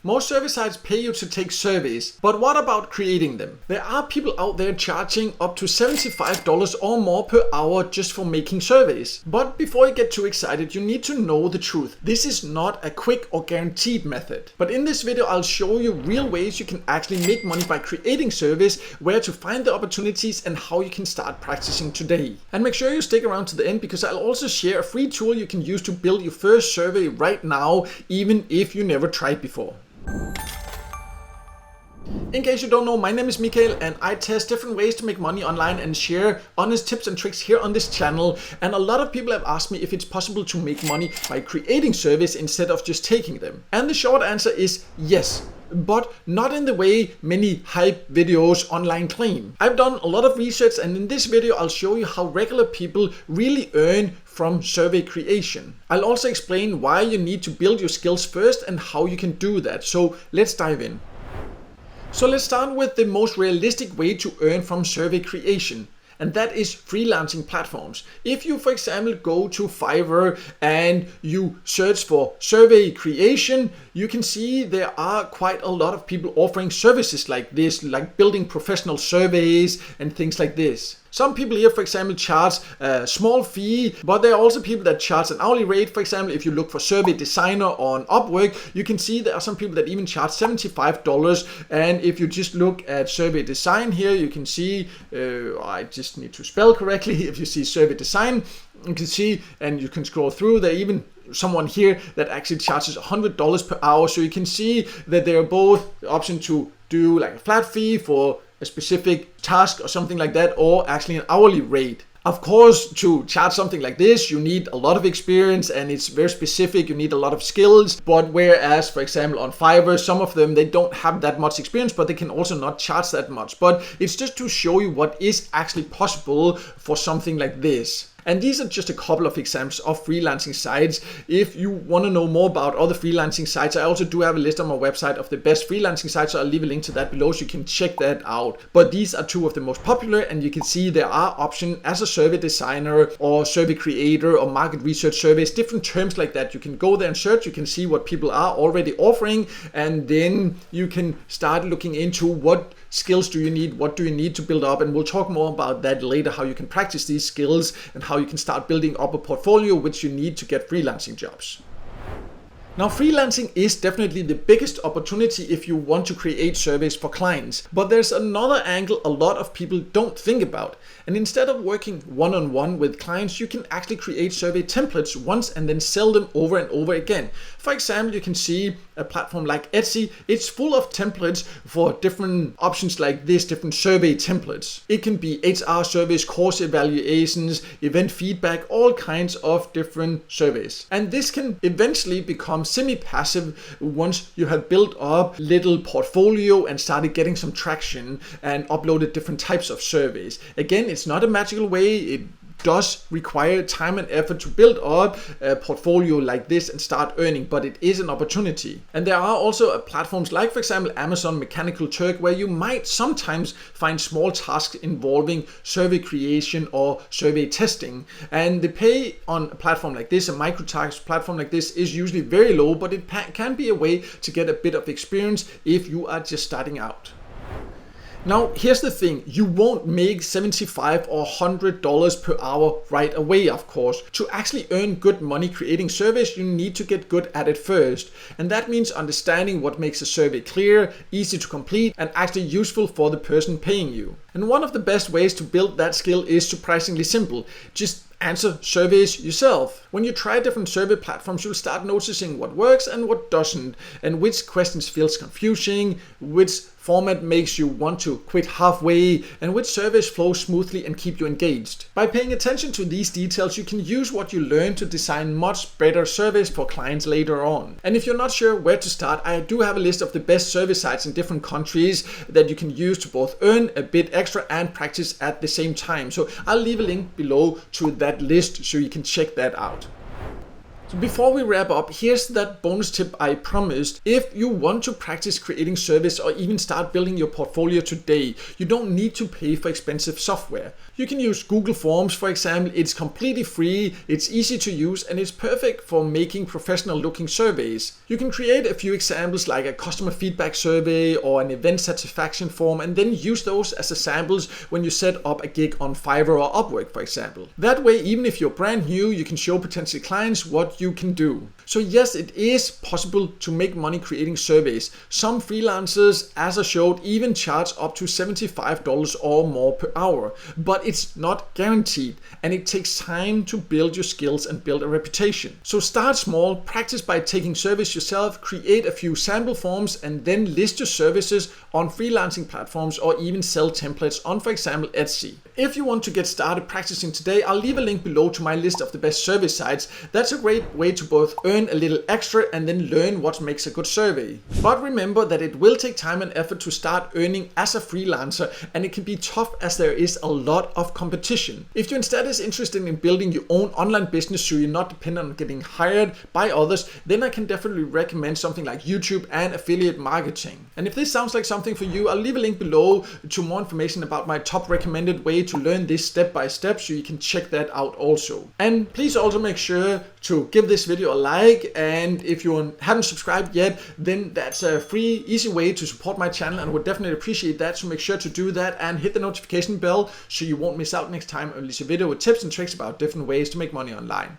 Most survey sites pay you to take surveys, but what about creating them? There are people out there charging up to $75 or more per hour just for making surveys. But before you get too excited, you need to know the truth. This is not a quick or guaranteed method. But in this video, I'll show you real ways you can actually make money by creating surveys, where to find the opportunities, and how you can start practicing today. And make sure you stick around to the end, because I'll also share a free tool you can use to build your first survey right now, even if you never tried before. In case you don't know, my name is Mikael and I test different ways to make money online and share honest tips and tricks here on this channel. And a lot of people have asked me if it's possible to make money by creating surveys instead of just taking them. And the short answer is yes, but not in the way many hype videos online claim. I've done a lot of research, and in this video I'll show you how regular people really earn from survey creation. I'll also explain why you need to build your skills first and how you can do that. So let's dive in. So let's start with the most realistic way to earn from survey creation, and that is freelancing platforms. If you, for example, go to Fiverr and you search for survey creation, you can see there are quite a lot of people offering services like this, like building professional surveys and things like this. Some people here, for example, charge a small fee, but there are also people that charge an hourly rate. For example, if you look for survey designer on Upwork, you can see there are some people that even charge $75. And if you just look at survey design here, you can see, I just need to spell correctly. If you see survey design, you can see, and you can scroll through, there even someone here that actually charges $100 per hour. So you can see that there are both options to do like a flat fee for a specific task or something like that, or actually an hourly rate. Of course, to charge something like this, you need a lot of experience and it's very specific. You need a lot of skills. But whereas, for example, on Fiverr, some of them, they don't have that much experience, but they can also not charge that much. But it's just to show you what is actually possible for something like this. And these are just a couple of examples of freelancing sites. If you want to know more about other freelancing sites, I also do have a list on my website of the best freelancing sites, so I'll leave a link to that below so you can check that out. But these are two of the most popular, and you can see there are options as a survey designer or survey creator or market research surveys, different terms like that. You can go there and search, you can see what people are already offering, and then you can start looking into what skills do you need, what do you need to build up, and we'll talk more about that later, how you can practice these skills and how you can start building up a portfolio which you need to get freelancing jobs. Now, freelancing is definitely the biggest opportunity if you want to create surveys for clients, but there's another angle a lot of people don't think about. And instead of working one-on-one with clients, you can actually create survey templates once and then sell them over and over again. For example, you can see a platform like Etsy. It's full of templates for different options like this, different survey templates. It can be HR surveys, course evaluations, event feedback, all kinds of different surveys. And this can eventually become semi-passive once you have built up a little portfolio and started getting some traction and uploaded different types of surveys. Again, it's not a magical way. It does require time and effort to build up a portfolio like this and start earning, but it is an opportunity. And there are also platforms like, for example, Amazon Mechanical Turk, where you might sometimes find small tasks involving survey creation or survey testing. And the pay on a platform like this, a micro-task platform like this, is usually very low, but it can be a way to get a bit of experience if you are just starting out. Now, here's the thing, you won't make $75 or $100 per hour right away, of course. To actually earn good money creating surveys, you need to get good at it first. And that means understanding what makes a survey clear, easy to complete, and actually useful for the person paying you. And one of the best ways to build that skill is surprisingly simple. Just answer surveys yourself. When you try different survey platforms, you'll start noticing what works and what doesn't, and which questions feels confusing, which format makes you want to quit halfway, and which surveys flow smoothly and keep you engaged. By paying attention to these details, you can use what you learn to design much better surveys for clients later on. And if you're not sure where to start, I do have a list of the best survey sites in different countries that you can use to both earn a bit extra and practice at the same time. So I'll leave a link below to that list so you can check that out. So before we wrap up, here's that bonus tip I promised. If you want to practice creating surveys or even start building your portfolio today, you don't need to pay for expensive software. You can use Google Forms, for example. It's completely free, it's easy to use, and it's perfect for making professional looking surveys. You can create a few examples like a customer feedback survey or an event satisfaction form, and then use those as examples when you set up a gig on Fiverr or Upwork, for example. That way, even if you're brand new, you can show potential clients what you can do. So yes, it is possible to make money creating surveys. Some freelancers, as I showed, even charge up to $75 or more per hour, but it's not guaranteed, and it takes time to build your skills and build a reputation. So start small, practice by taking surveys yourself, create a few sample forms, and then list your services on freelancing platforms or even sell templates on, for example, Etsy. If you want to get started practicing today, I'll leave a link below to my list of the best survey sites. That's a great way to both earn a little extra and then learn what makes a good survey. But remember that it will take time and effort to start earning as a freelancer, and it can be tough as there is a lot of competition. If you instead is interested in building your own online business so you're not dependent on getting hired by others, then I can definitely recommend something like YouTube and affiliate marketing. And if this sounds like something for you, I'll leave a link below to more information about my top recommended way to learn this step by step, so you can check that out also. And please also make sure to give this video a like, and if you haven't subscribed yet, then that's a free, easy way to support my channel, and I would definitely appreciate that, so make sure to do that and hit the notification bell so you won't miss out next time I release a video with tips and tricks about different ways to make money online.